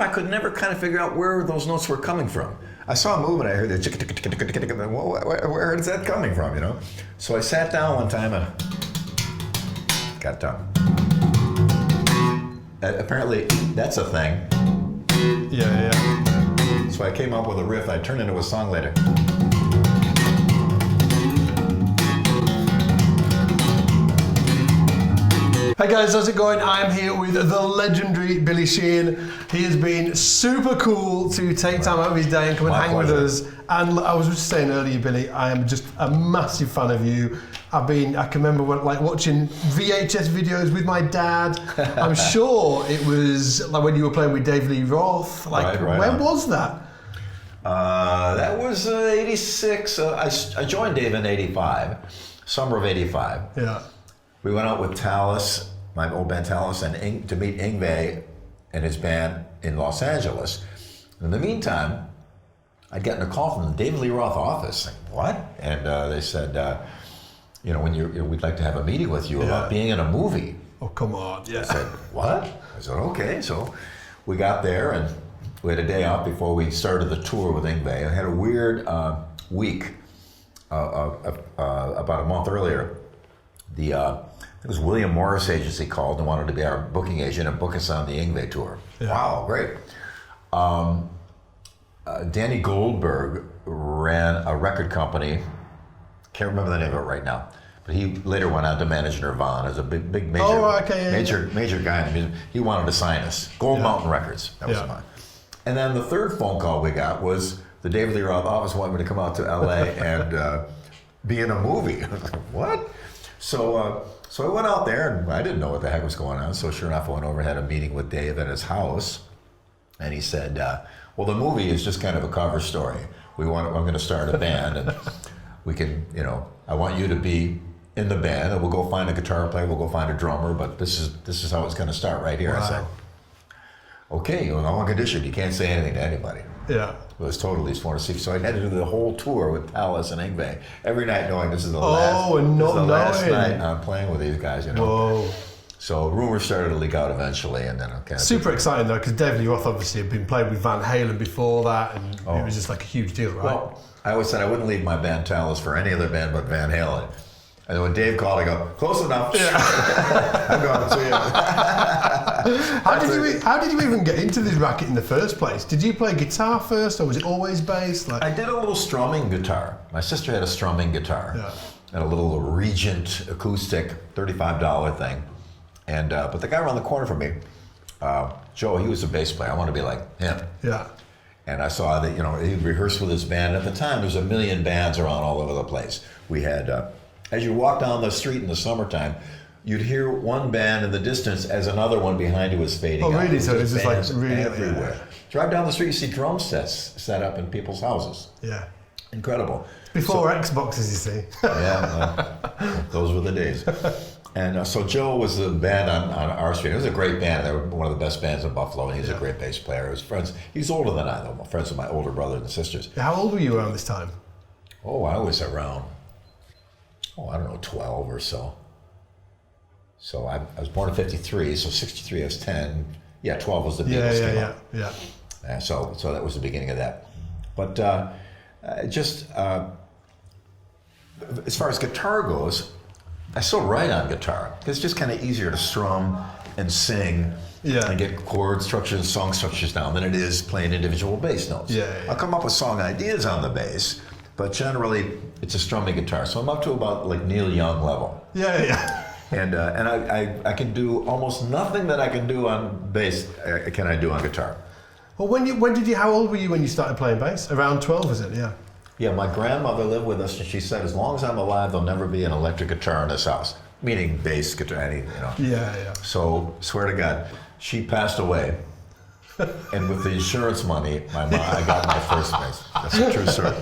I could never kind of figure out where those notes were coming from. I saw a movement, I heard the chick, where is that coming from, you know? So I sat down one time and got it done. Apparently, that's a thing. Yeah. So I came up with a riff I turned into a song later. Hey guys, how's it going? I'm here with the legendary Billy Sheehan. He has been super cool to take time out of his day and come and hang with us. And I was just saying earlier, Billy, I am just a massive fan of you. I can remember watching VHS videos with my dad. I'm sure it was like when you were playing with Dave Lee Roth. When was that? That was 86. I joined Dave in 85, summer of 85. Yeah. We went out with Talis, my old band Talis, and to meet Yngwie and his band in Los Angeles. In the meantime, I'd gotten a call from the David Lee Roth office. Like, what? And they said, we'd like to have a meeting with you about being in a movie. Oh, come on. Yeah. I said, what? I said, okay. So we got there and we had a day off before we started the tour with Yngwie. I had a weird week about a month earlier. It was William Morris Agency called and wanted to be our booking agent and book us on the Yngwie tour. Yeah. Wow, great. Danny Goldberg ran a record company. Can't remember the name of it right now, but he later went on to manage Nirvana as a big major guy in the music. He wanted to sign us. Gold Mountain Records. That was mine. And then the third phone call we got was the David Lee Roth office wanted me to come out to LA and be in a movie. I was like, what? So I went out there and I didn't know what the heck was going on. So sure enough, I went over and had a meeting with Dave at his house. And he said, well, the movie is just kind of a cover story. I'm going to start a band and we can, I want you to be in the band and we'll go find a guitar player, we'll go find a drummer, but this is how it's going to start right here. Wow. I said, okay, on one condition, you can't say anything to anybody. Yeah. It was totally sworn to secret. So I had to do the whole tour with Talis and Yngwie every night, knowing this is the last night I'm playing with these guys. Whoa. So rumors started to leak out eventually, and then super exciting though, because David Lee Roth obviously had been playing with Van Halen before that, and it was just like a huge deal, right? Well, I always said I wouldn't leave my band Talis for any other band but Van Halen. And then when Dave called, I go, close enough. Yeah. I'm going to see it. How did you even get into this racket in the first place? Did you play guitar first, or was it always bass? I did a little strumming guitar. My sister had a strumming guitar and a little Regent acoustic $35 thing. And but the guy around the corner from me, Joe, he was a bass player. I want to be like him. Yeah. And I saw that he rehearsed with his band. At the time, there was a million bands around all over the place. We had. As you walk down the street in the summertime, you'd hear one band in the distance as another one behind you was fading out. Oh, really? So it's just like really everywhere. Yeah. Drive down the street, you see drum sets set up in people's houses. Yeah. Incredible. Before Xboxes, you see. Those were the days. And so Joe was the band on our street. It was a great band. They were one of the best bands in Buffalo, and he's a great bass player. His friends. He's older than I, though. Friends with my older brother and sisters. How old were you around this time? Oh, I was around. I don't know, 12 or so. So I was born in 53, so 63 I was 10. Yeah, 12 was the Beatles came out. Yeah. So that was the beginning of that. But as far as guitar goes, I still write on guitar. It's just kind of easier to strum and sing and get chord structures and song structures down than it is playing individual bass notes. I'll come up with song ideas on the bass, but generally it's a strumming guitar. So I'm up to about like Neil Young level. And I can do almost nothing that I can do on bass can I do on guitar. Well, how old were you when you started playing bass? Around 12, is it? Yeah. Yeah, my grandmother lived with us, and she said, as long as I'm alive, there'll never be an electric guitar in this house. Meaning bass guitar, anything, Yeah. So, swear to God, she passed away, and with the insurance money, I got my first bass. That's a true story.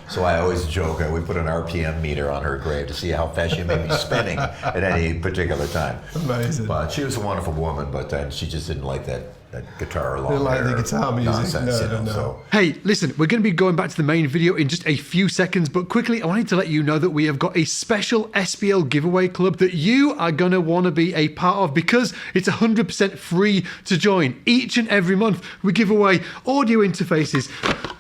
So I always joke, we put an RPM meter on her grave to see how fast she may be spinning at any particular time. Amazing. But she was a wonderful woman, but she just didn't like that guitar long Don't like hair the guitar music. nonsense, No. So. Hey, listen, we're going to be going back to the main video in just a few seconds, but quickly, I wanted to let you know that we have got a special SPL giveaway club that you are going to want to be a part of because it's 100% free to join. Each and every month, we give away audio interfaces,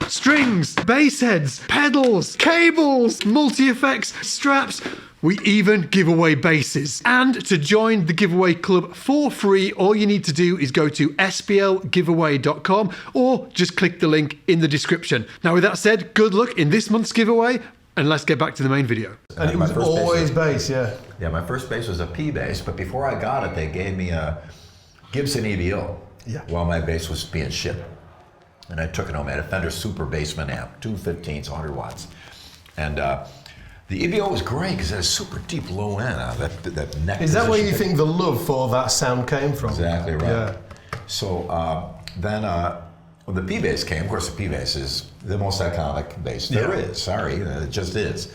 strings, bass heads, pedals, cables, multi-effects, straps. We even give away basses. And to join the giveaway club for free, all you need to do is go to splgiveaway.com or just click the link in the description. Now, with that said, good luck in this month's giveaway, and let's get back to the main video. And it was always bass, yeah. Yeah, my first bass was a P bass, but before I got it, they gave me a Gibson EVO while my bass was being shipped. And I took it home. I had a Fender Super Bassman amp, 215s, 100 watts. And the EVO was great because it had a super deep low end. That neck. Is that where you think the love for that sound came from? Exactly right. Yeah. So then when the P bass came, of course the P bass is the most iconic bass there is. Sorry, it just is.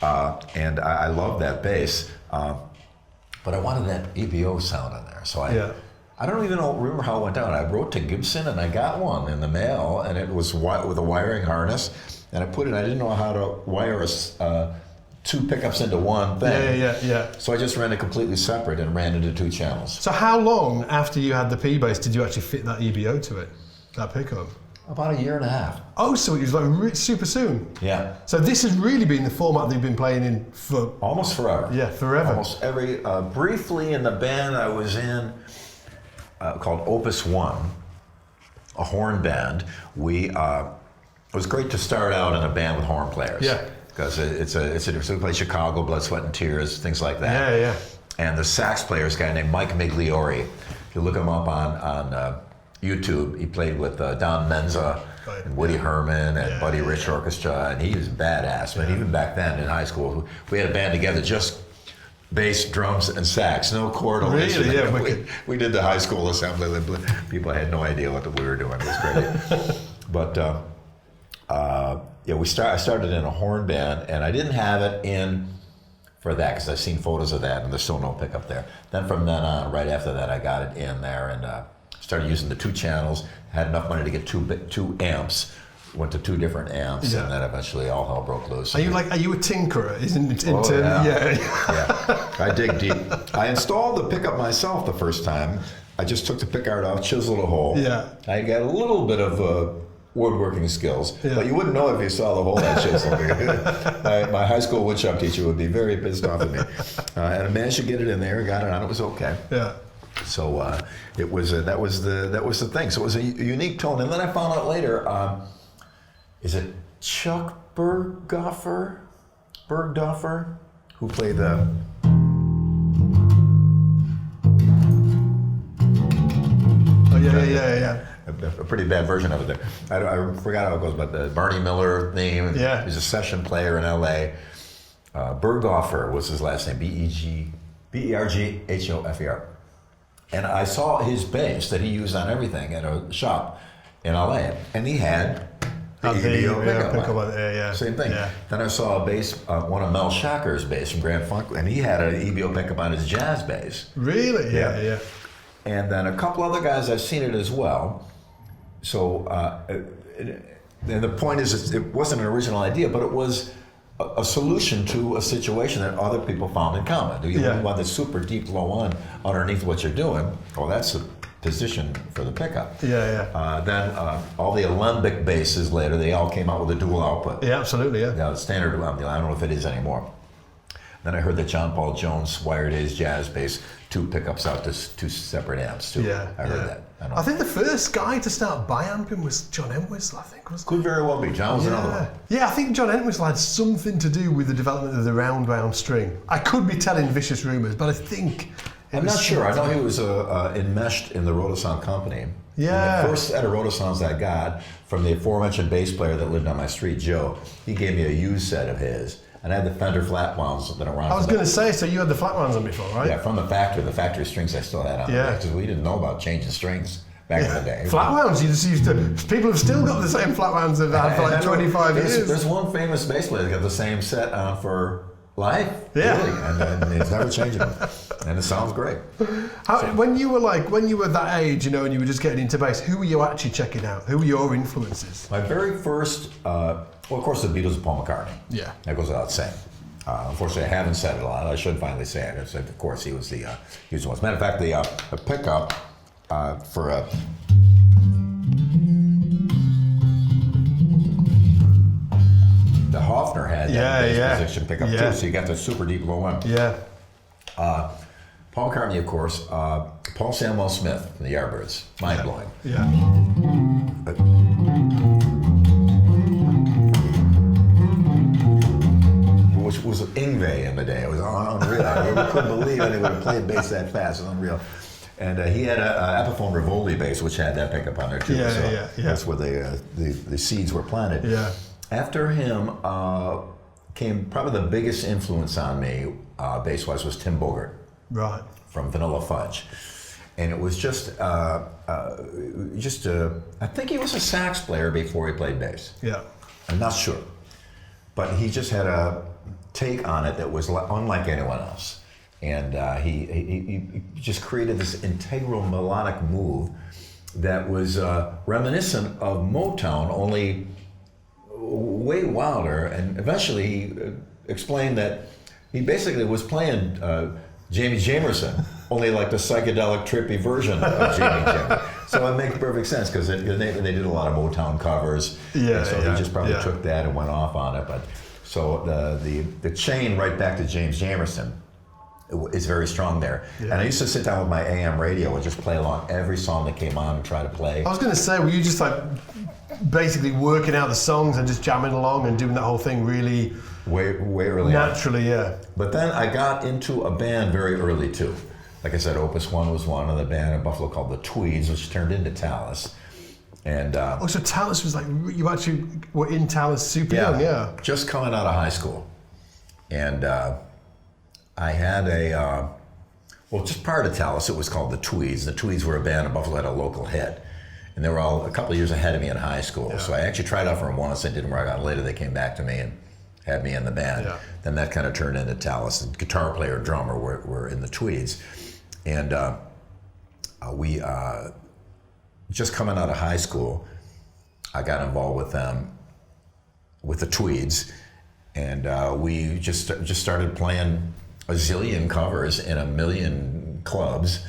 And I love that bass, but I wanted that EVO sound in there. So I don't even remember how it went down. I wrote to Gibson and I got one in the mail, and it was with a wiring harness. And I put it. I didn't know how to wire two pickups into one thing. Yeah. So I just ran it completely separate and ran into two channels. So how long after you had the P bass did you actually fit that EVO to it, that pickup? About a year and a half. Oh, so it was like super soon. Yeah. So this has really been the format that you've been playing in for almost forever. Yeah, forever. Almost every. Briefly in the band I was in, called Opus One, a horn band. It was great to start out in a band with horn players. Yeah. Because so we play Chicago, Blood, Sweat, and Tears, things like that. Yeah. And the sax player is a guy named Mike Migliori. If you look him up on YouTube, he played with Don Menza and Woody Herman and Buddy Rich Orchestra, and he was badass. But even back then in high school, we had a band together, just bass, drums, and sax, no chordal. Really? Yeah. We did the high school assembly. People had no idea what we were doing. It was great. But I started in a horn band, and I didn't have it in for that because I've seen photos of that, and there's still no pickup there. Then from then on, right after that, I got it in there and started using the two channels. Had enough money to get two amps. Went to two different amps, and then eventually all hell broke loose. Are you a tinkerer? Yeah. I dig deep. I installed the pickup myself the first time. I just took the pickguard off, chiseled a hole. Yeah. I got a little bit of woodworking skills, but you wouldn't know if you saw the hole I chiseled. My high school woodshop teacher would be very pissed off at me. And I managed to get it in there, got it on. It was okay. Yeah. So it was that was the thing. So it was a unique tone. And then I found out later. Is it Chuck Bergdorfer, who played the? Oh yeah. A pretty bad version of it there. I forgot how it goes, but the Barney Miller theme. Yeah. He's a session player in L.A. Bergdorfer was his last name. Berghofer. And I saw his bass that he used on everything at a shop in L.A. And he had. Same thing. Yeah. Then I saw a bass, one of Mel Shacker's bass from Grand Funk, and he had an EBO pickup on his jazz bass. Really? Yeah. And then a couple other guys, I've seen it as well. So, and the point is, it wasn't an original idea, but it was a solution to a situation that other people found in common. Do you want the super deep low on underneath what you're doing? Well, that's the position for the pickup. Then all the alembic basses later, they all came out with a dual output. Yeah, absolutely, yeah. Now, the standard, I don't know if it is anymore. Then I heard that John Paul Jones wired his jazz bass, two pickups out to two separate amps too. Yeah, I heard that. I think the first guy to start bi-amping was John Entwistle, I think, wasn't it? Could very well be. John was another one. Yeah, I think John Entwistle had something to do with the development of the round string. I could be telling vicious rumours, but I think... I'm not sure. I know he was enmeshed in the Rotosound company. Yeah. And the first set of Rotosounds I got from the aforementioned bass player that lived on my street, Joe, he gave me a used set of his. And I had the Fender flat wounds that around. I was going to say, so you had the flat wounds on before, right? Yeah, from the factory strings I still had on. Yeah. Because we didn't know about changing strings back in the day. Flat wounds, you just used to, people have still got the same flat wounds they've had for like 25 years. There's one famous bass player that got the same set on for Life, Yeah. really, and it's never changing, and it sounds great. When you were that age, you know, and you were just getting into bass, who were you actually checking out? Who were your influences? My very first, well, of course, the Beatles and Paul McCartney. Yeah. That goes without saying. Unfortunately, I haven't said it a lot. I should finally say it. So, of course, he was the one. As a matter of fact, the pickup for a. The Hofner had that bass position pickup too, so you got the super deep low one. Yeah. Paul McCartney, of course. Paul Samwell Smith from the Yardbirds. Mind blowing. Yeah. Which was Yngwie in the day. It was unreal. I couldn't believe it. They would have played bass that fast. It was unreal. And he had a Epiphone Rivoli bass, which had that pickup on there too. That's where the seeds were planted. Yeah. After him came probably the biggest influence on me, bass-wise, was Tim Bogert. Right. From Vanilla Fudge. And it was I think he was a sax player before he played bass. Yeah. I'm not sure. But he just had a take on it that was unlike anyone else. And he just created this integral melodic move that was reminiscent of Motown, only way wilder. And eventually he explained that he basically was playing Jamie Jamerson, only like the psychedelic trippy version of Jamie Jamerson. So it makes perfect sense because they did a lot of Motown covers. Yeah, so he just probably took that and went off on it. But so the chain right back to James Jamerson is very strong there. Yeah. And I used to sit down with my AM radio and just play along every song that came on and try to play. I was going to say, were you just like basically working out the songs and just jamming along and doing that whole thing really way early naturally on. Yeah. But then I got into a band very early too. Like I said, Opus One was one of the band in Buffalo called the Tweeds, which turned into Talis. And so Talis was like, you actually were in Talis super young, yeah. Just coming out of high school. And I had just prior to Talis, it was called the Tweeds. The Tweeds were a band in Buffalo, had a local hit. And they were all a couple of years ahead of me in high school. Yeah. So I actually tried out for them once, it didn't work out. Later they came back to me and had me in the band. Yeah. Then that kind of turned into Talis. The guitar player and drummer were in the Tweeds. And we, just coming out of high school, I got involved with them, with the Tweeds. And we just started playing a zillion covers in a million clubs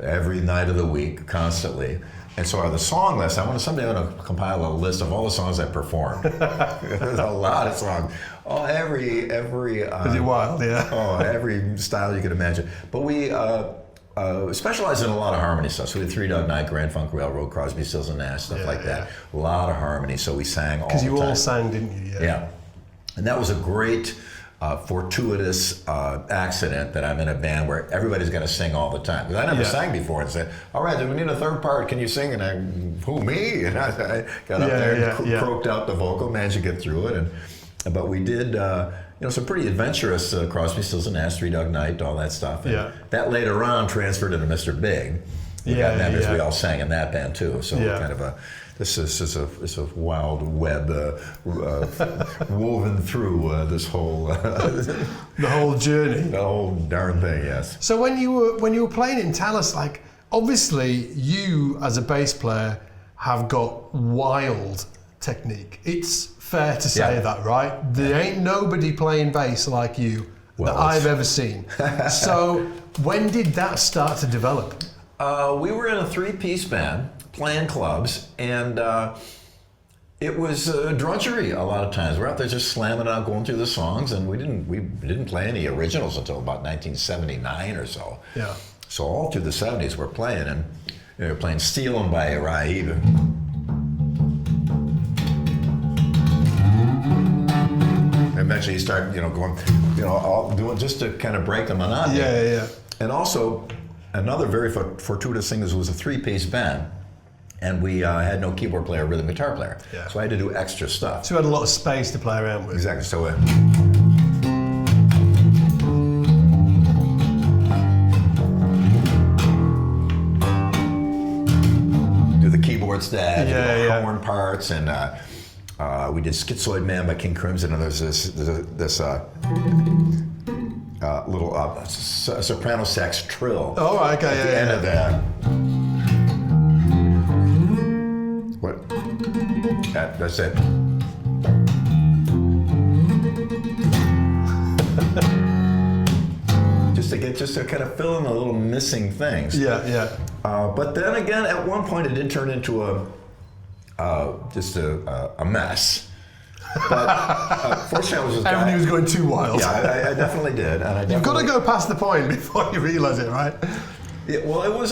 every night of the week, constantly. And so the song list, someday I'm going to compile a list of all the songs I performed. There's a lot of songs. Oh, every is it wild? Yeah. Oh, every style you could imagine. But we specialized in a lot of harmony stuff. So we had Three Dog Night, Grand Funk Railroad, Crosby, Stills and Nash, stuff like that. A lot of harmony. So we sang all the time. Because you all sang, didn't you? Yeah. And that was a great fortuitous accident that I'm in a band where everybody's going to sing all the time. Because I never sang before and said, all right, then we need a third part. Can you sing? And who, me? And I got up there and croaked out the vocal, managed to get through it. But we did some pretty adventurous Crosby, Stills and Nash, Three Dog Night, all that stuff. And that later on transferred into Mr. Big. We got members, we all sang in that band too. So kind of this is a wild web woven through this whole the whole journey, the whole darn thing. Yes. So when you were playing in Talis, like obviously you as a bass player have got wild technique. It's fair to say that, right? There ain't nobody playing bass like you that I've ever seen. So when did that start to develop? We were in a three-piece band playing clubs, and it was drudgery a lot of times. We're out there just slamming out, going through the songs, and we didn't play any originals until about 1979 or so. Yeah. So all through the 70s we're playing, and we're playing "Stealin' by Raheem." Eventually you start, going, all doing just to kind of break the monotony. Yeah. And also, another very fortuitous thing was a three-piece band, and we had no keyboard player, rhythm guitar player. Yeah. So I had to do extra stuff. So you had a lot of space to play around with. Exactly. So do the keyboard stab, the horn parts, and we did Schizoid Man by King Crimson, and there's this little soprano sax trill. Oh, okay, at the end of that. What? That's it. just to kind of fill in the little missing things. Yeah. But then again, at one point, it did turn into just a mess. But fortunately, I was just everything was going too wild. Yeah, I definitely did. And You've got to go past the point before you realize it, right? Yeah, well, it was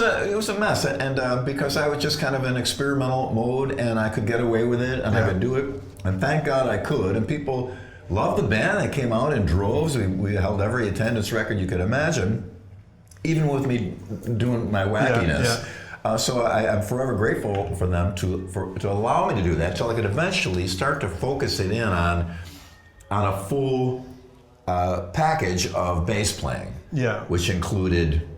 a mess, and because I was just kind of in experimental mode, and I could get away with it, and I could do it, and thank God I could. And people loved the band. They came out in droves. We held every attendance record you could imagine, even with me doing my wackiness. So I'm forever grateful for them to allow me to do that, until I could eventually start to focus it in on a full package of bass playing, which included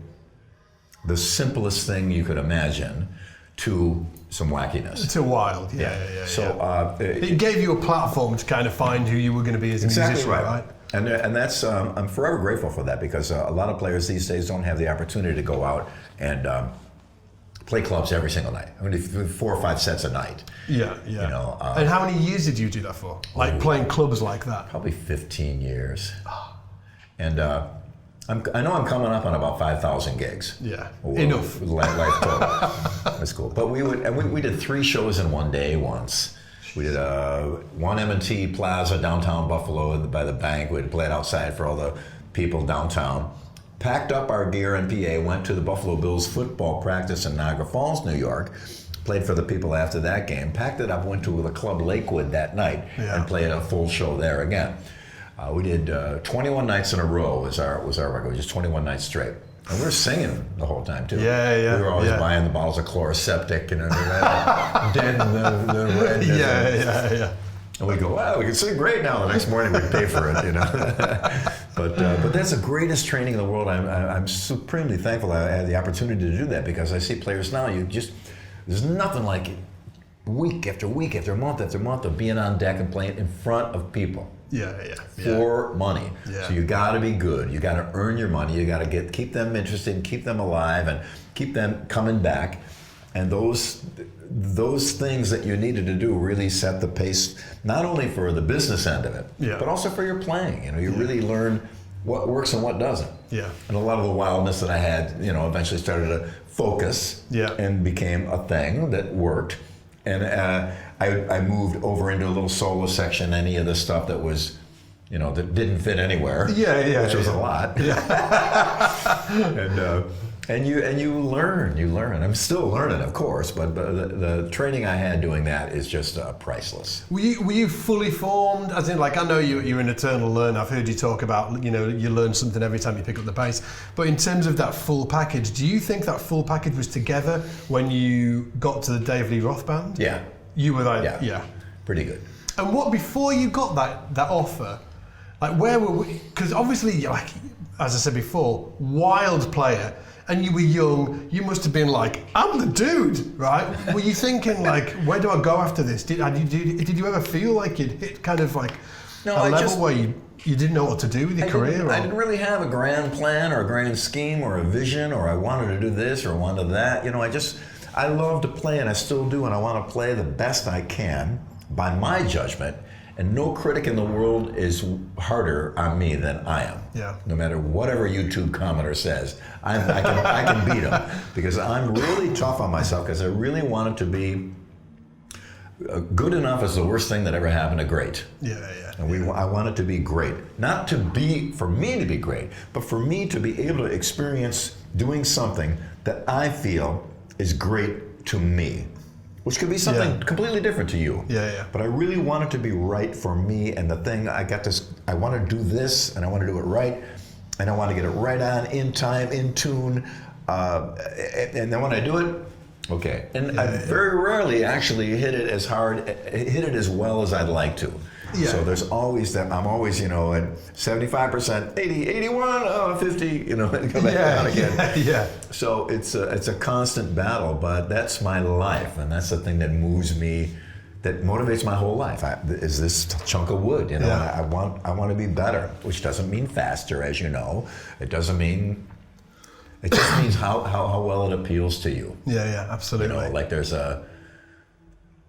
the simplest thing you could imagine to some wackiness. To wild, So it gave you a platform to kind of find who you were going to be as a musician, right? And that's I'm forever grateful for that, because a lot of players these days don't have the opportunity to go out and play clubs every single night. I mean, 4 or 5 sets a night. Yeah. You know. And how many years did you do that for? Like playing clubs like that? Probably 15 years. And I know I'm coming up on about 5,000 gigs. Yeah, enough. Life total. That's cool. But we did 3 shows in one day once. We did one M&T Plaza downtown Buffalo by the bank. We'd play it outside for all the people downtown. Packed up our gear in PA, went to the Buffalo Bills football practice in Niagara Falls, New York. Played for the people after that game. Packed it up, went to the Club Lakewood that night and played a full show there again. We did 21 nights in a row was our record, just 21 nights straight. And we were singing the whole time too. Yeah. We were always buying the bottles of Chloroseptic and dead the red. Yeah. And we go, wow, we can sing great now. The next morning we pay for it, you know. But that's the greatest training in the world. I'm supremely thankful I had the opportunity to do that, because I see players now, there's nothing like it. Week after week after month of being on deck and playing in front of people. For money. So you got to be good. You got to earn your money. You got to keep them interested, keep them alive, and keep them coming back. And those things that you needed to do really set the pace, not only for the business end of it, but also for your playing. You know, you really learn what works and what doesn't. And a lot of the wildness that I had, eventually started to focus and became a thing that worked. And I moved over into a little solo section, any of the stuff that was, that didn't fit anywhere, which was a lot. And you learn. I'm still learning, of course, but the training I had doing that is just priceless. Were you fully formed? As in, like, I know you're an eternal learner. I've heard you talk about, you learn something every time you pick up the bass. But in terms of that full package, do you think that full package was together when you got to the Dave Lee Roth band? Yeah. You were like, pretty good. And what, before you got that offer, like, where were we? Because obviously, like, as I said before, wild player. And you were young, you must have been like, I'm the dude, right? Were you thinking, like, where do I go after this? Did you ever feel like you'd hit kind of like a level where you didn't know what to do with your career? I didn't really have a grand plan or a grand scheme or a vision, or I wanted to do this or wanted that. I love to play, and I still do, and I want to play the best I can by my judgment. And no critic in the world is harder on me than I am. No matter whatever YouTube commenter says, I can beat them, because I'm really tough on myself, because I really want it to be good enough is the worst thing that ever happened to great. And I want it to be great. Not for me to be great, but for me to be able to experience doing something that I feel is great to me. Which could be something completely different to you. But I really want it to be right for me, and the thing I want to do this, and I want to do it right, and I want to get it right on, in time, in tune, and then when I do it, okay. And I very rarely actually hit it as well as I'd like to. So there's always that, I'm always, at 75%, 80, 81, 50, and come back down again. So it's a constant battle, but that's my life, and that's the thing that moves me, that motivates my whole life. Is this chunk of wood? You know, I want to be better, which doesn't mean faster, as you know. It doesn't mean. It just means how well it appeals to you. Yeah, absolutely. You know, like there's a.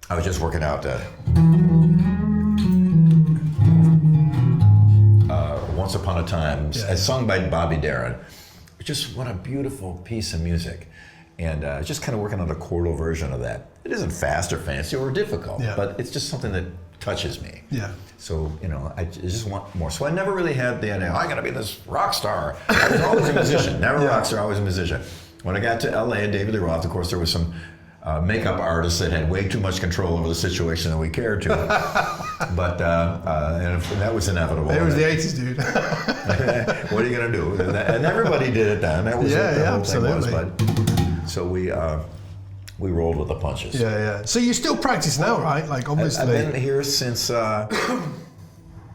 I was just working out. Once Upon a Time, as sung by Bobby Darin. Just what a beautiful piece of music. And just kind of working on a chordal version of that. It isn't fast or fancy or difficult, but it's just something that touches me. Yeah. So, you know, I just want more. So I never really had the idea, I gotta be this rock star. I was always a musician, never a rock star, always a musician. When I got to LA and David Lee Roth, of course, there was some makeup artists that had way too much control over the situation that we cared to. But and that was inevitable. It was the 80s, dude. What are you gonna do? And everybody did it then. That was what the whole absolutely. thing was. But so we rolled with the punches. Yeah. So you still practice now, right? Like obviously. I've been here since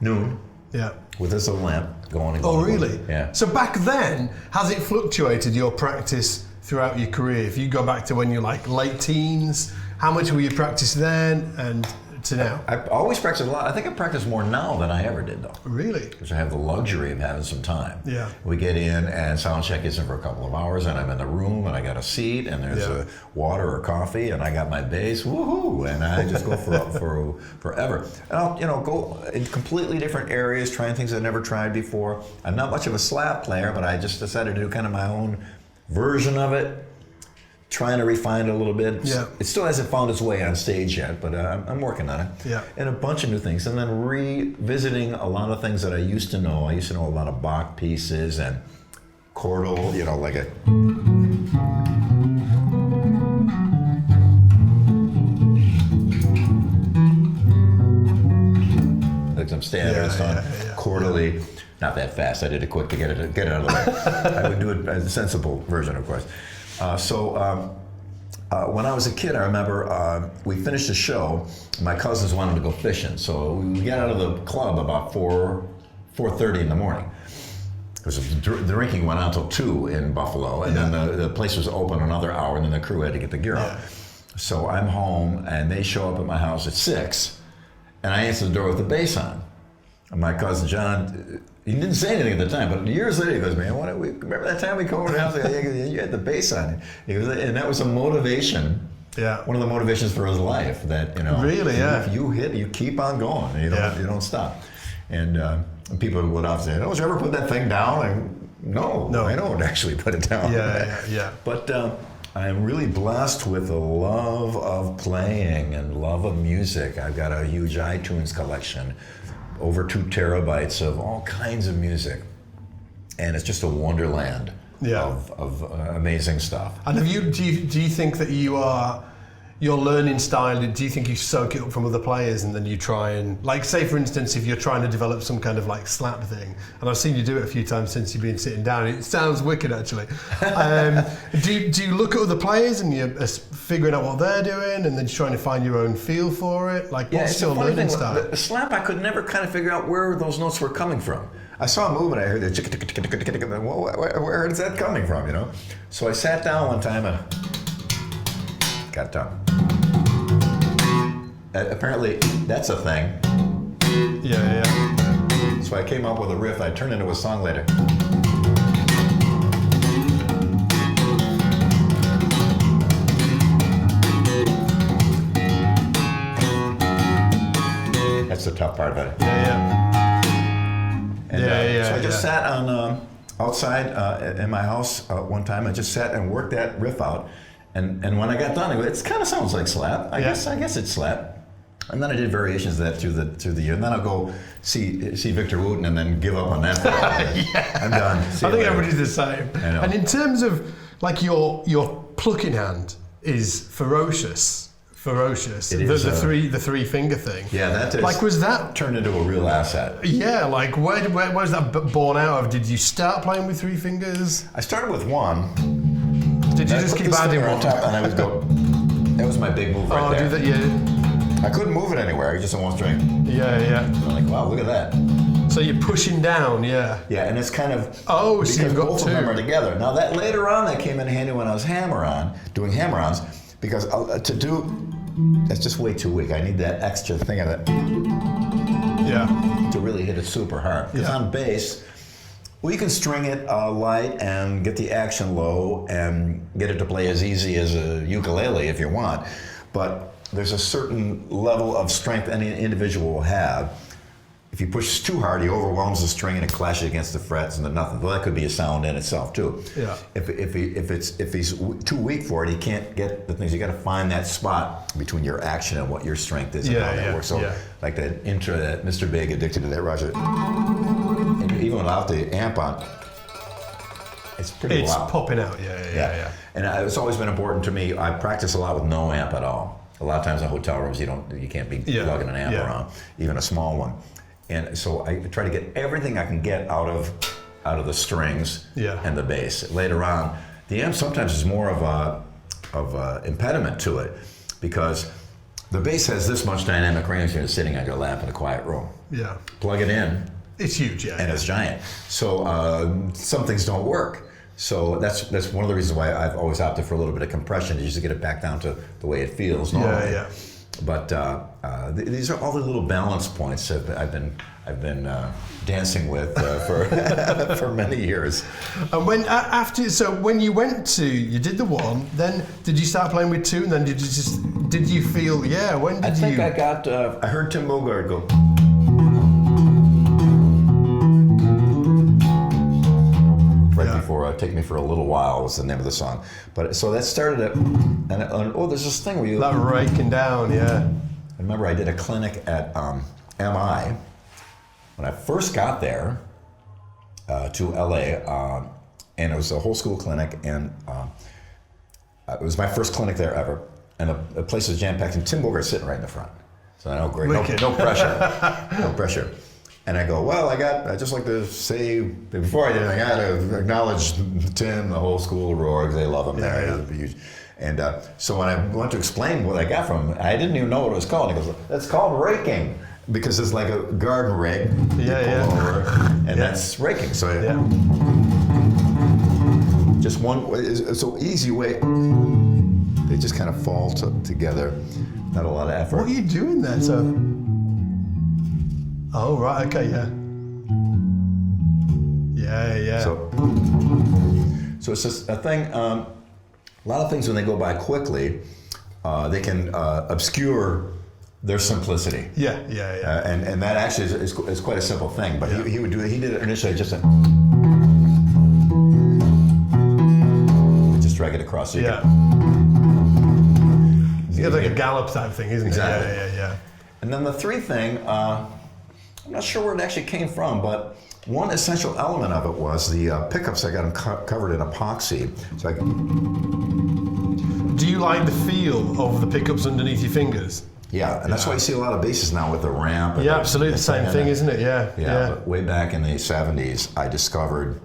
noon. Yeah. With this little lamp going and going. Oh, really? Yeah. So back then, has it fluctuated your practice throughout your career? If you go back to when you're like late teens, how much will you practice then and to now? I always practice a lot. I think I practice more now than I ever did, though. Really? Because I have the luxury of having some time. Yeah. We get in and sound check isn't for a couple of hours, and I'm in the room, and I got a seat, and there's a water or coffee, and I got my bass, woohoo! And I just go for forever. And I'll go in completely different areas, trying things I've never tried before. I'm not much of a slap player, but I just decided to do kind of my own version of it. Trying to refine it a little bit. Yeah. It still hasn't found its way on stage yet, but I'm working on it. Yeah. And a bunch of new things. And then revisiting a lot of things that I used to know. I used to know a lot of Bach pieces and chordal, you know, like a... like some standards on chordally. Not that fast. I did it quick to get it out of the way. I would do it as a sensible version, of course. When I was a kid, I remember we finished the show. My cousins wanted to go fishing, so we got out of the club about 4:30 in the morning. Because the drinking went on until 2 in Buffalo, and then the place was open another hour, and then the crew had to get the gear out. So I'm home, and they show up at my house at 6, and I answer the door with the bass on. And my cousin John, he didn't say anything at the time, but years later he goes, man, remember that time we came over to the house? You had the bass on it. He goes, and that was a motivation. Yeah. One of the motivations for his life that, you know. Really, if you hit, you keep on going. You don't stop. And people would often say, "Oh, did you ever put that thing down?" And no, I don't actually put it down. Yeah. But I'm really blessed with a love of playing and love of music. I've got a huge iTunes collection. Over 2 terabytes of all kinds of music, and it's just a wonderland of amazing stuff. And do you think that your learning style, do you think you soak it up from other players and then you try and, like, say for instance, if you're trying to develop some kind of like slap thing, and I've seen you do it a few times since you've been sitting down, it sounds wicked actually. Do you look at other players and you're figuring out what they're doing and then trying to find your own feel for it? Like, what's your learning style? The slap, I could never kind of figure out where those notes were coming from. I saw a move and I heard the where is that coming from, you know? So I sat down one time and got it done. Apparently, that's a thing. Yeah. So I came up with a riff I turned into a song later. That's the tough part about it. So I just sat on outside in my house one time. I just sat and worked that riff out. And when I got done, I go, it kind of sounds like slap. I guess it's slap. And then I did variations of that through the year. And then I'll go see Victor Wooten and then give up on that. I'm done. I think everybody's the same. And in terms of like your plucking hand is ferocious. It is, the three finger thing. Yeah, that is. Like, was that turned into a real asset? Yeah, like where was that born out of? Did you start playing with 3 fingers? I started with 1. Did you just keep adding one? On top, and I would go. That was my big move right there. Do that, yeah. I couldn't move it anywhere. I just on one string. Yeah. I'm like, wow, look at that. So you're pushing down, yeah. Yeah, and it's kind of because so you've got both 2 of them are together. Now that later on that came in handy when I was doing hammer-ons, because to do that's just way too weak. I need that extra thing of it to really hit it super hard. Because on bass, well, you can string it light and get the action low and get it to play as easy as a ukulele if you want. But there's a certain level of strength any individual will have. If you push too hard, he overwhelms the string and it clashes against the frets and then nothing. Well, that could be a sound in itself too. Yeah. If he's too weak for it, he can't get the things. You got to find that spot between your action and what your strength is and how that works. So, like that intro, that Mr. Big, Addicted to That, Roger. And even without the amp on, it's pretty loud. It's popping out. Yeah. And it's always been important to me. I practice a lot with no amp at all. A lot of times in hotel rooms, you can't be plugging an amp around, even a small one. And so I try to get everything I can get out of the strings and the bass. Later on, the amp sometimes is more of a impediment to it because the bass has this much dynamic range when it's sitting on your lap in a quiet room. Yeah. Plug it in. It's huge, and it's giant. So some things don't work. So that's one of the reasons why I've always opted for a little bit of compression, just to get it back down to the way it feels normally. Yeah. But these are all the little balance points that I've been dancing with for many years. And when you went to, you did the one, then did you start playing with two, and then did you feel when did you? I think I heard Tim Bogart go. Before Take Me for a Little While was the name of the song. But so that started it, and there's this thing where you... That raking down, I remember I did a clinic at MI when I first got there to LA, and it was a whole school clinic, and it was my first clinic there ever, and the place was jam-packed, and Tim Bogart's sitting right in the front. So I know, great, no pressure, no pressure. And I go, well, I just like to say, before I did anything, I had to acknowledge Tim, the whole school roar, because they love him there. He's huge. And so when I went to explain what I got from him, I didn't even know what it was called. He goes, that's called raking, because it's like a garden rake. Over, and that's raking. So just one, so easy way, they just kind of fall together. Not a lot of effort. What are you doing there, sir? Oh, right, okay, yeah. So it's just a thing, a lot of things when they go by quickly, they can obscure their simplicity. And that actually is quite a simple thing, but he did it initially just drag it across. So you it's like a gallop type thing, isn't it? Exactly. Yeah. And then the three thing, I'm not sure where it actually came from, but one essential element of it was the pickups. I got them covered in epoxy. So do you like the feel of the pickups underneath your fingers? Yeah, and that's why you see a lot of basses now with the ramp. Yeah, absolutely, the same thing, isn't it? Yeah. But way back in the 70s, I discovered,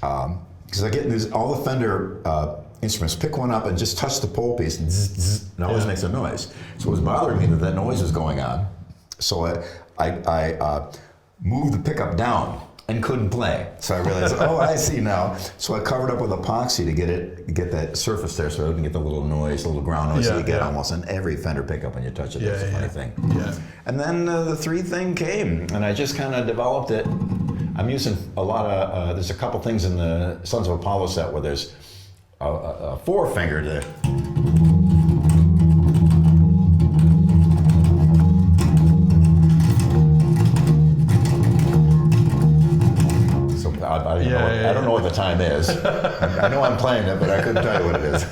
because I get all the Fender instruments, pick one up and just touch the pole piece, and it always makes a noise. So it was bothering me that noise was going on. So I moved the pickup down and couldn't play. So I realized, I see now. So I covered up with epoxy to get that surface there, so I wouldn't get the little noise, the little ground noise that you get almost in every Fender pickup when you touch it. That's a funny thing. And then the three thing came, and I just kind of developed it. I'm using a lot of, there's a couple things in the Sons of Apollo set where there's a four finger to... I don't know what the time is. I know I'm playing it, but I couldn't tell you what it is.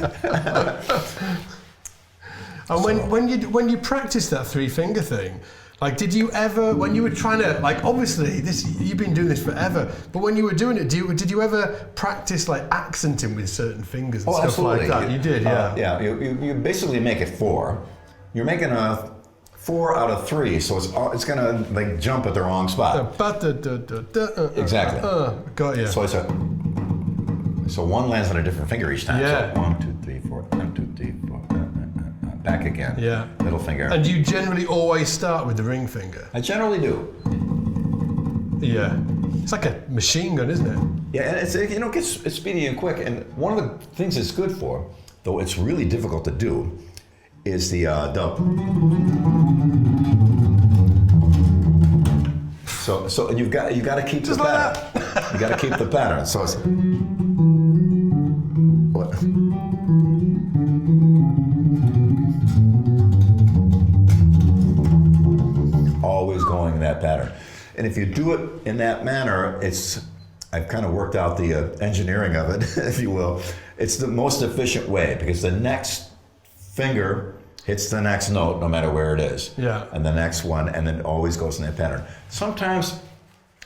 And when you practice that three finger thing, like, did you ever, when you were trying to, like, obviously you've been doing this forever, but when you were doing it, did you ever practice like accenting with certain fingers and stuff absolutely. Like that? You did, yeah. You basically make it four. You're making a 4 out of 3, so it's gonna like jump at the wrong spot. Exactly. Got you. So one lands on a different finger each time. Yeah. So 1, 2, 3, 4. 1, 2, 3, 4. Back again. Yeah. Middle finger. And you generally always start with the ring finger. I generally do. Yeah. It's like a machine gun, isn't it? Yeah, and it's speedy and quick. And one of the things it's good for, though it's really difficult to do, is the dub. So and you got to keep the pattern. You got to keep the pattern. So it's what? Always going in that pattern. And if you do it in that manner, I've kind of worked out the engineering of it, if you will. It's the most efficient way because the next finger hits the next note no matter where it is. Yeah. And the next one, and then it always goes in that pattern. Sometimes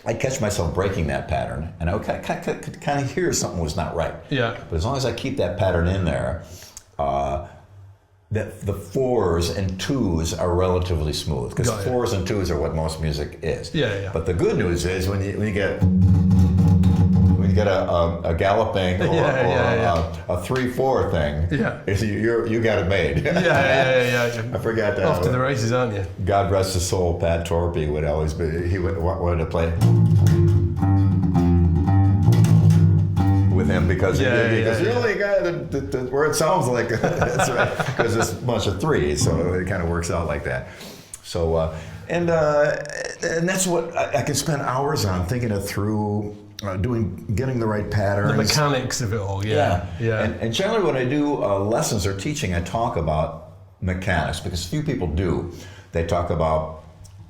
I catch myself breaking that pattern and I could kind of hear something was not right. Yeah. But as long as I keep that pattern in there, the fours and twos are relatively smooth because fours and twos are what most music is. Yeah. But the good news is when you get a galloping or a 3/4 thing, you got it made. Yeah. I forgot that. Off to the races, aren't you? God rest his soul, Pat Torpy would always be. He wanted to play with him because you only got where it sounds like that's right because it's a bunch of threes, so it kind of works out like that. So and that's what I can spend hours on thinking it through. Getting the right patterns. The mechanics of it all, And generally when I do lessons or teaching, I talk about mechanics because few people do. They talk about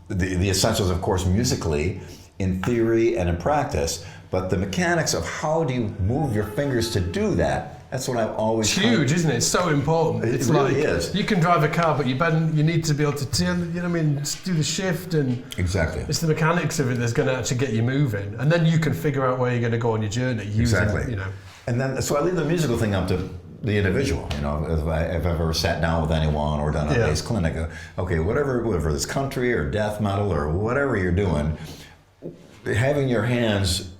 the essentials, of course, musically, in theory and in practice, but the mechanics of how do you move your fingers to do that, that's what I've always... It's huge, isn't it? It's so important. It really is. You can drive a car, but you need to be able to, do the shift and... Exactly. It's the mechanics of it that's going to actually get you moving. And then you can figure out where you're going to go on your journey. Exactly. And then, so I leave the musical thing up to the individual. If I've ever sat down with anyone or done a bass clinic, okay, whatever it's country or death metal or whatever you're doing, having your hands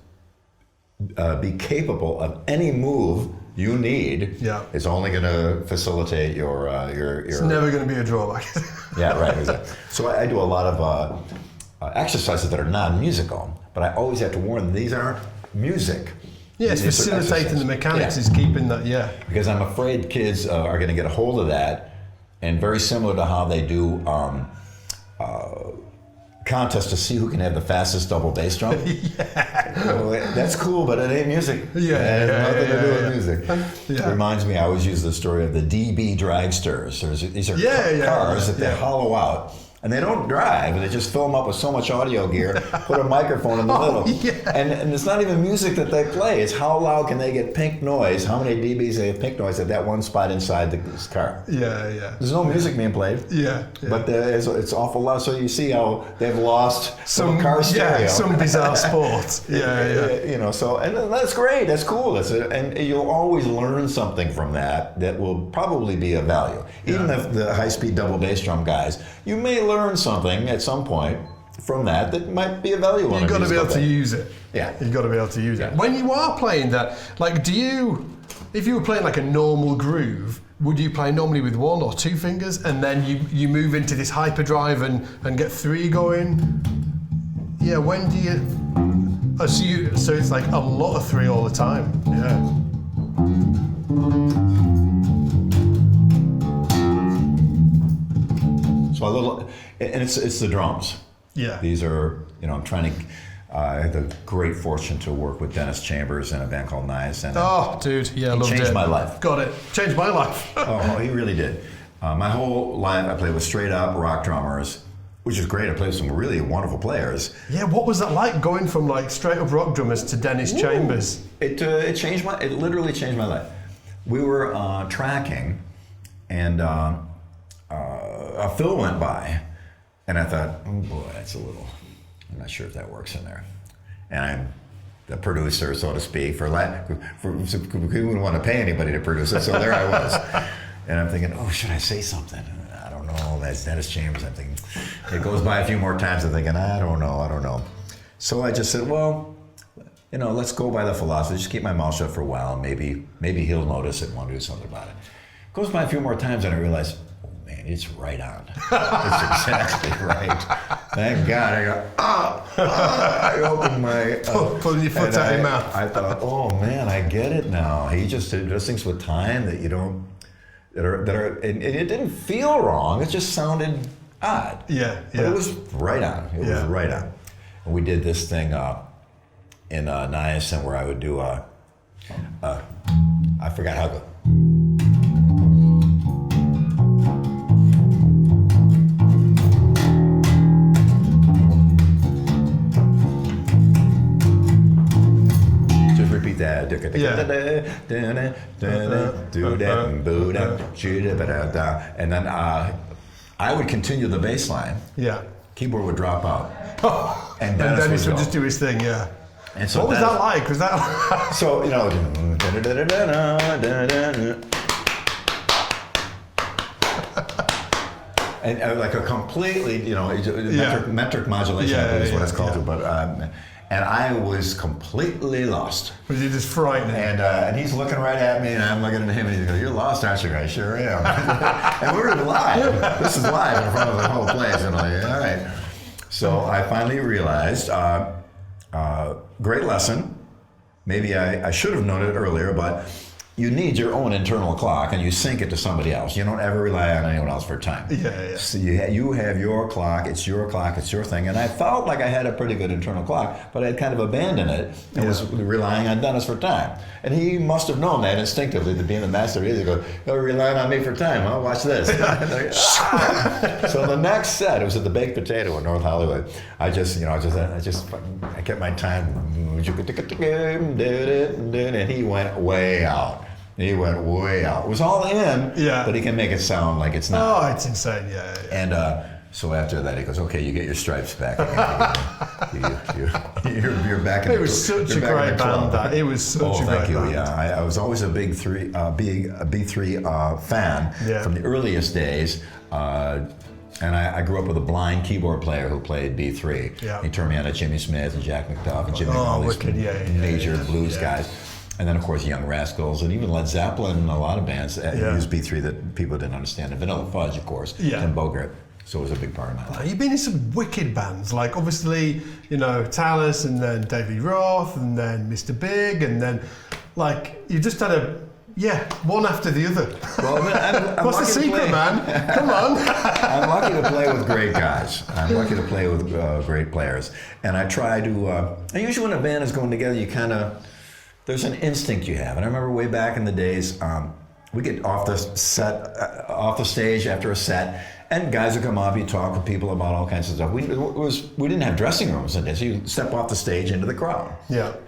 be capable of any move you need is only going to facilitate your. It's never going to be a drawback. Yeah, right. Exactly. So I do a lot of exercises that are non-musical, but I always have to warn them, these aren't music. Yeah, it's facilitating the mechanics, is keeping that, Because I'm afraid kids are going to get a hold of that, and very similar to how they do contests to see who can have the fastest double bass drum. That's cool, but it ain't music. It has nothing to do with music. It reminds me, I always use the story of the DB dragsters. These are cars that they hollow out. And they don't drive, they just fill them up with so much audio gear, put a microphone in the middle. And it's not even music that they play, it's how loud can they get pink noise, how many dBs they have pink noise at that one spot inside this car. There's no music being played. But it's awful loud, so you see how they've lost some car stereo. Some bizarre sport. So, and that's great, that's cool, and you'll always learn something from that will probably be of value. Even if the high-speed double bass drum guys, you may learn something at some point from that might be a valuable. You've got to be able to use it. You've got to be able to use it. When you are playing that, if you were playing like a normal groove, would you play normally with one or two fingers, and then you move into this hyperdrive and get three going? Yeah. When do you? So it's like a lot of three all the time. So a little, and it's the drums. These are, I'm trying to, I had the great fortune to work with Dennis Chambers in a band called Nice. And loved it. He changed my life. Got it. Changed my life. Oh, he really did. My whole life I played with straight up rock drummers, which is great. I played with some really wonderful players. Yeah, what was that like going from like straight up rock drummers to Dennis Chambers? It literally changed my life. We were tracking and Phil went by, and I thought, oh boy, that's I'm not sure if that works in there. And I'm the producer, so to speak, we wouldn't want to pay anybody to produce it, so there I was. And I'm thinking, oh, should I say something? I don't know, that's Dennis Chambers. I'm thinking, it goes by a few more times, I'm thinking, I don't know. So I just said, well, let's go by the philosophy, just keep my mouth shut for a while, maybe he'll notice it and want to do something about it. Goes by a few more times and I realized, it's right on. It's exactly right. Thank God. I go, I opened my... pulling your foot out of your mouth. I thought, oh man, I get it now. He just does things with time that you don't and it didn't feel wrong. It just sounded odd. Yeah. But it was right on. It was right on. And we did this thing in Niacin where I would do I forgot how to. Repeat that. And then I would continue the bass line. Yeah. Keyboard would drop out. And Dennis would just do his thing, yeah. And so what was that like? Was that so, you know, and like a completely, you know, metric modulation, I think is what it's called. But and I was completely lost. Was he just frightened? And he's looking right at me, and I'm looking at him, and he's going, "You're lost, aren't you?" I sure am. And we were live. This is live in front of the whole place, and I'm like, all right. So I finally realized, great lesson. Maybe I should have known it earlier, but you need your own internal clock, and you sync it to somebody else. You don't ever rely on anyone else for time. Yeah. So you have your clock, it's your thing. And I felt like I had a pretty good internal clock, but I had kind of abandoned it and was relying on Dennis for time. And he must have known that instinctively, to being the master he is. He goes, "You're relying on me for time, huh? Watch this." So the next set, it was at the Baked Potato in North Hollywood. I kept my time, and he went way out. It was all in, but he can make it sound like it's not. Oh, it's insane, yeah. And so after that, he goes, "Okay, you get your stripes back. You're back in the club." It was such a great band, that. It was such a great thank you, band. yeah. I was always a B3 fan from the earliest days. And I grew up with a blind keyboard player who played B3. Yeah. He turned me on to Jimmy Smith and Jack McDuff and Jimmy, all these major blues guys. And then, of course, Young Rascals and even Led Zeppelin and a lot of bands used B3 that people didn't understand. And Vanilla Fudge, of course, and Bogart. So it was a big part of my life. You've been in some wicked bands, like obviously, you know, Talis, and then David Roth, and then Mr. Big, and then, like, you just had one after the other. Well, I'm what's the secret, man? Come on. I'm lucky to play with great guys. I'm lucky to play with great players. And I try to, usually when a band is going together, you kind of, there's an instinct you have. And I remember way back in the days, we get off the stage after a set, and guys would come up, you talk with people about all kinds of stuff. We didn't have dressing rooms in this. So you step off the stage into the crowd,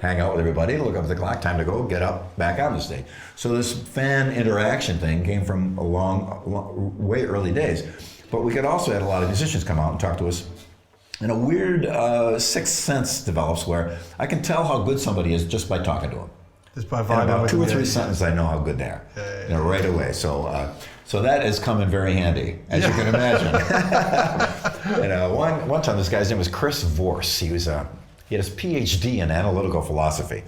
hang out with everybody, look up at the clock, time to go, get up, back on the stage. So this fan interaction thing came from way early days. But we could also had a lot of musicians come out and talk to us. And a weird sixth sense develops where I can tell how good somebody is just by talking to them. Just by vibing. In about 2 or 3 sentences, I know how good they are. Right away. So that has come in very handy, as you can imagine. And one time, this guy's name was Chris Vorse. He had his PhD in analytical philosophy.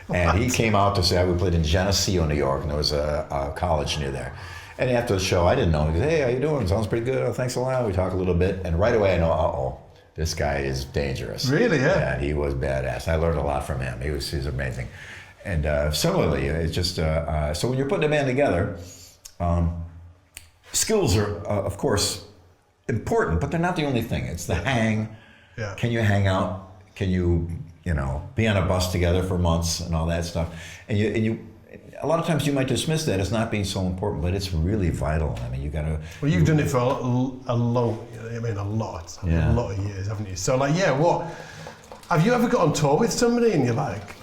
And he came out to say, we played in Geneseo, New York, and there was a college near there. And after the show, I didn't know him. He goes, "Hey, how you doing? Sounds pretty good. Oh, thanks a lot." We talk a little bit, and right away I know, this guy is dangerous. Really, yeah? Yeah, he was badass. I learned a lot from him. He's amazing. And similarly, it's just, so when you're putting a band together, skills are, of course, important, but they're not the only thing. It's the hang. Yeah. Can you hang out? Can you be on a bus together for months and all that stuff? And you a lot of times you might dismiss that as not being so important, but it's really vital. I mean, you got to. Well, you've done it for a lot of years, haven't you? So, what have you ever got on tour with somebody and you're like,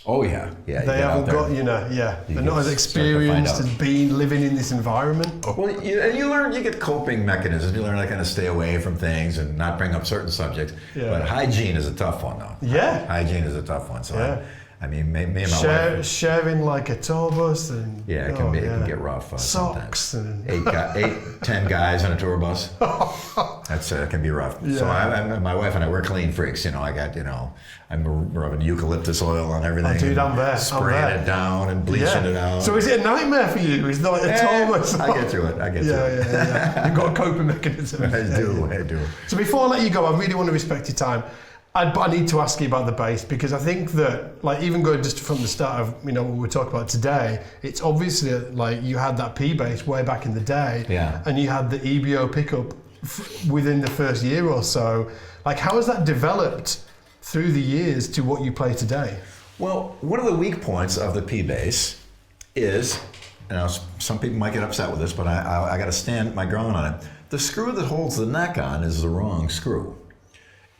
Oh yeah. They haven't got, they're not as experienced as living in this environment. Well, you learn, you get coping mechanisms. You learn to kind of stay away from things and not bring up certain subjects. Yeah. But hygiene is a tough one, though. Yeah. Hygiene is a tough one. So I mean, me and my wife. Sharing like a tour bus and. Yeah, it can get rough. Socks sometimes. And 10 guys on a tour bus. That's can be rough. Yeah. So my wife and I, we're clean freaks. I got I'm rubbing eucalyptus oil on everything. Oh, dude, I'm there. Spraying it down and bleaching it out. So is it a nightmare for you? It's not a tour bus. I get through it. Yeah. You've got a coping mechanism. I do. So before I let you go, I really want to respect your time. I need to ask you about the bass, because I think that, like, even going just from the start of, you know, what we're talking about today, it's obviously like you had that P bass way back in the day, and you had the EBO pickup within the first year or so. Like, how has that developed through the years to what you play today? Well, one of the weak points of the P bass is, you know, some people might get upset with this, but I got to stand my ground on it. The screw that holds the neck on is the wrong screw.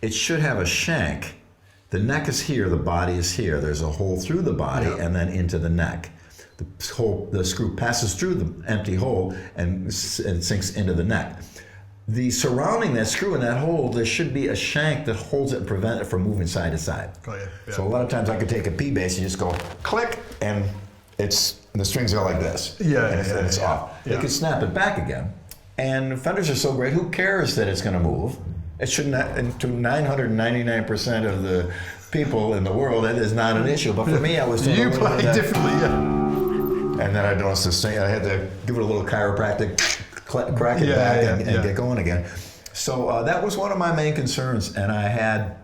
It should have a shank. The neck is here, the body is here. There's a hole through the body and then into the neck. The screw passes through the empty hole and sinks into the neck. The surrounding that screw in that hole, there should be a shank that holds it and prevent it from moving side to side. So a lot of times I could take a P bass and just go click, and the strings are like this. And it's off. You can snap it back again. And Fenders are so great, who cares that it's going to move? It shouldn't, to 999% of the people in the world, it is not an issue. But for me, I was doing you play differently, And then I noticed this thing. I had to give it a little chiropractic, crack it back, and get going again. So that was one of my main concerns. And I had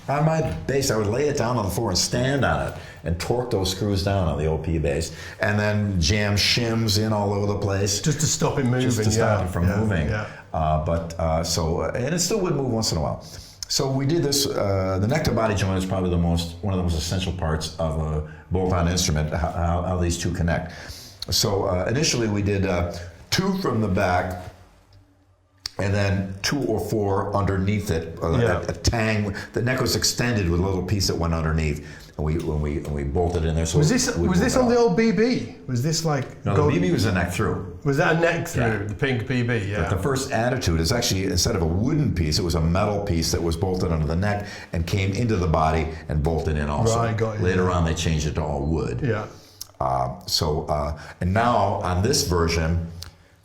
on my bass, I would lay it down on the floor and stand on it and torque those screws down on the OP bass, and then jam shims in all over the place. Just to stop it moving. Just to stop it from moving. And it still would move once in a while. So we did this. The neck to body joint is probably one of the most essential parts of a bolt-on instrument. How these two connect. So initially we did 2 from the back, and then 2 or 4 underneath it. A tang. The neck was extended with a little piece that went underneath. And we bolted in there. So was this on the old BB? Was this like? No, the BB was a neck through. Was that a neck through? The pink BB, But the first attitude is actually, instead of a wooden piece, it was a metal piece that was bolted under the neck and came into the body and bolted in also. Right, got you. Later on, they changed it to all wood. And now on this version,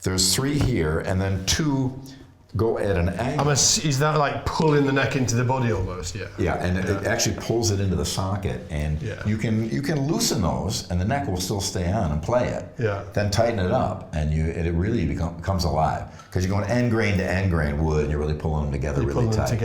there's 3 here, and then 2 go at an angle. Is that like pulling the neck into the body almost? And it actually pulls it into the socket, and you can loosen those, and the neck will still stay on and play it. Then tighten it up, and it really becomes alive, because you're going end grain to end grain wood, and you're really pulling them together really tight.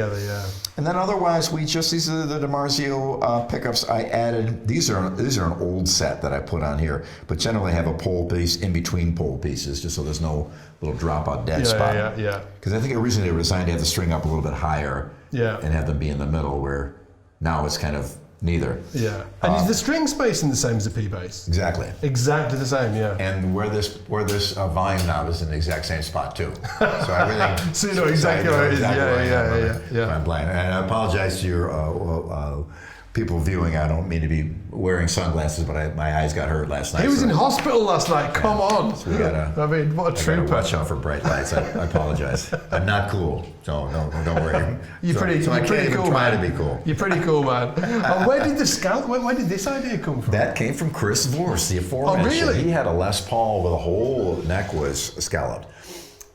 And then otherwise, these are the DiMarzio pickups I added. These are an old set that I put on here, but generally have a pole piece in between pole pieces, just so there's no little dropout dead spot. Because I think originally they were designed to have the string up a little bit higher and have them be in the middle, where now it's kind of neither. And is the string spacing the same as the P bass? Exactly the same. And where this volume knob is in the exact same spot too. So everything. So you know exactly where it is. I'm blind, and I apologize to your people viewing. I don't mean to be wearing sunglasses, but my eyes got hurt last night. He was in hospital last night. Come on. So we gotta, I mean, what a trooper. Watch out for bright lights. I apologize. I'm not cool. So no, don't worry. You're pretty cool, try man. to be cool. You're pretty cool, man. Where did where did this idea come from? That came from Chris Vorse, the aforementioned. Oh, really? He had a Les Paul where the whole neck was scalloped.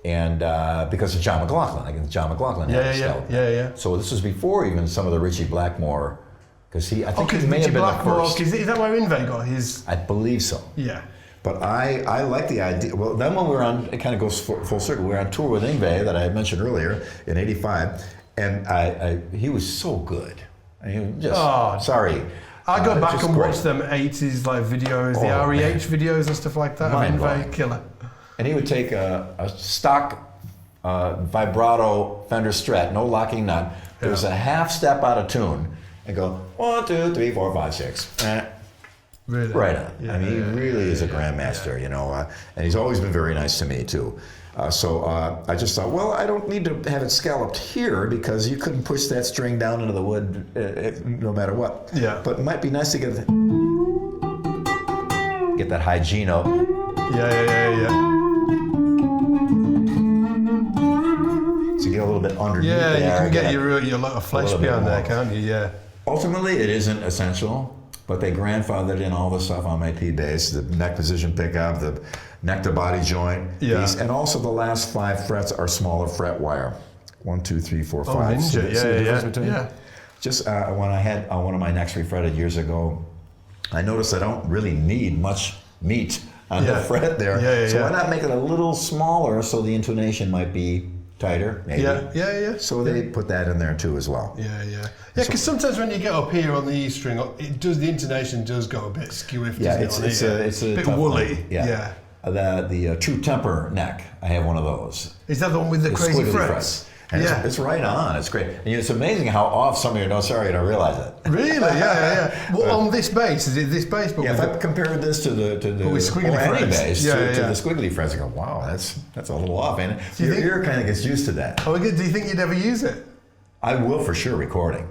And because of John McLaughlin. I think John McLaughlin had a scallop. So this was before even some of the Richie Blackmore. Because he may have been the first. Is that where Inve got his? I believe so. But I like the idea. Well, then when we were on, it kind of goes full circle. We were on tour with Inve that I had mentioned earlier in '85, and he was so good. I mean, sorry. I go back and watch them '80s like videos, the REH videos and stuff like that. Inve, killer. And he would take a stock vibrato Fender Strat, no locking nut. There was a half step out of tune. And go 1, 2, 3, 4, 5, 6. Really? Right on. I mean, he really is a grandmaster, you know, and he's always been very nice to me too. So I just thought, well, I don't need to have it scalloped here, because you couldn't push that string down into the wood no matter what. But it might be nice to get that high G note. So you get a little bit underneath there. You can get your lot of flesh behind there, can't you? Ultimately, it isn't essential, but they grandfathered in all the stuff on my P bass, the neck position pickup, the neck to body joint piece, and also the last 5 frets are smaller fret wire. 1, 2, 3, 4, 5. Ninja, Just when I had one of my necks refretted years ago, I noticed I don't really need much meat on the fret there. So why not make it a little smaller so the intonation might be tighter, maybe. Yeah. So they put that in there too as well. Yeah, because sometimes when you get up here on the E string, the intonation does go a bit skewy. Yeah, it's a bit tough woolly. one. Yeah. The True Temper neck, I have one of those. Is that the one with the crazy frets? And it's right on. It's great. And it's amazing how off some of your notes are. You don't realize it. Really? Yeah. Well, on this bass, is it this bass? But if I compared this to the squiggly any bass to the squiggly frets, I go, wow, that's a little off, ain't it? Your ear kind of gets used to that. Oh, do you think you'd ever use it? I will for sure recording.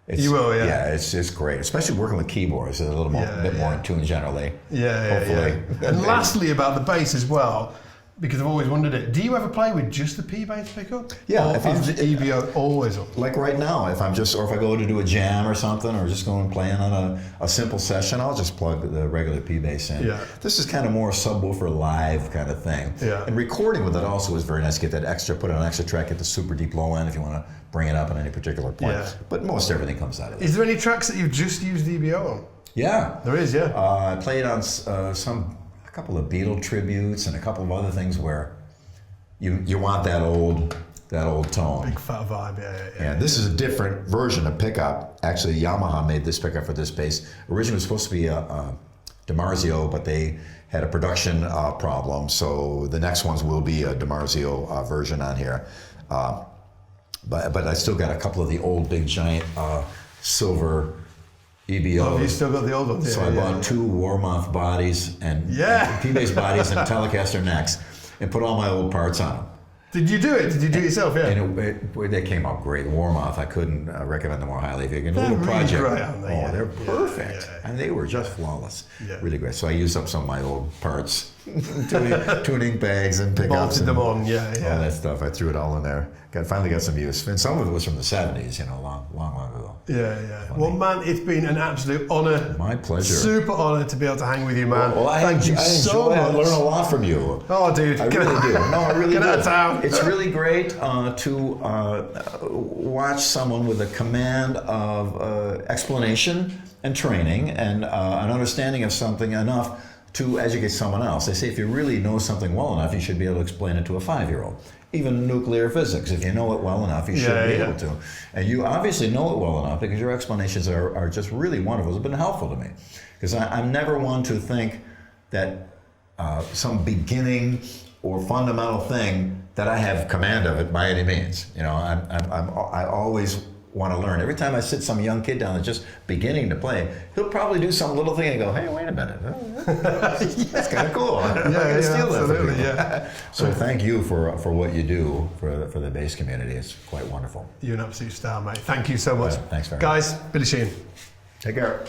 You will, yeah. Yeah, it's great, especially working with keyboards. It's a little bit more in tune generally. Hopefully. And lastly, about the bass as well, because I've always wondered it. Do you ever play with just the P bass pickup? Yeah. Or is the EBO always up? Like right now, if I go to do a jam or something, or just going playing on a simple session, I'll just plug the regular P bass in. Yeah. This is kind of more subwoofer live kind of thing. Yeah. And recording with it also is very nice. Get that extra, put on an extra track at the super deep low end if you want to bring it up at any particular point. Yeah. But most everything comes out of it. Is there any tracks that you've just used the EBO on? Yeah. There is, yeah. I played on a couple of Beatle tributes and a couple of other things where you want that old tone. Big fat vibe, yeah. And this is a different version of pickup. Actually, Yamaha made this pickup for this bass. Originally it was supposed to be a DiMarzio, but they had a production problem, so the next ones will be a DiMarzio version on here. But I still got a couple of the old big giant silver EBOs. Oh, you still got the old ones? So I bought two Warmoth bodies and P-bass bodies and Telecaster necks and put all my old parts on them. Did you do it? Did you do it yourself? Yeah. And they came out great. Warmoth, I couldn't recommend them more highly. If you get a little really project, great, aren't they? they're perfect, and they were just flawless. Yeah. Really great. So I used up some of my old parts, tuning bags and pickups, Bolted them on, all that stuff. I threw it all in there. Finally got some use, and some of it was from the '70s, long ago. Yeah. Well, man, it's been an absolute honor. My pleasure. Super honor to be able to hang with you, man. Well, Thank you so much. I learn a lot from you. Oh, dude, I really do. No, I really get do. out of town. It's really great to watch someone with a command of explanation and training and an understanding of something enough to educate someone else. They say if you really know something well enough, you should be able to explain it to a 5-year-old. Even nuclear physics, if you know it well enough, you should be able to. And you obviously know it well enough because your explanations are just really wonderful. It's been helpful to me. Because I'm never one to think that some beginning or fundamental thing that I have command of it by any means. I always want to learn. Every time I sit some young kid down that's just beginning to play, he'll probably do some little thing and go, hey, wait a minute. That's kind of cool. I'm not going to steal that from you. So thank you for what you do for the bass community. It's quite wonderful. You're an absolute star, mate. Thank you so much. Thanks very much. Guys, Billy Sheehan. Take care.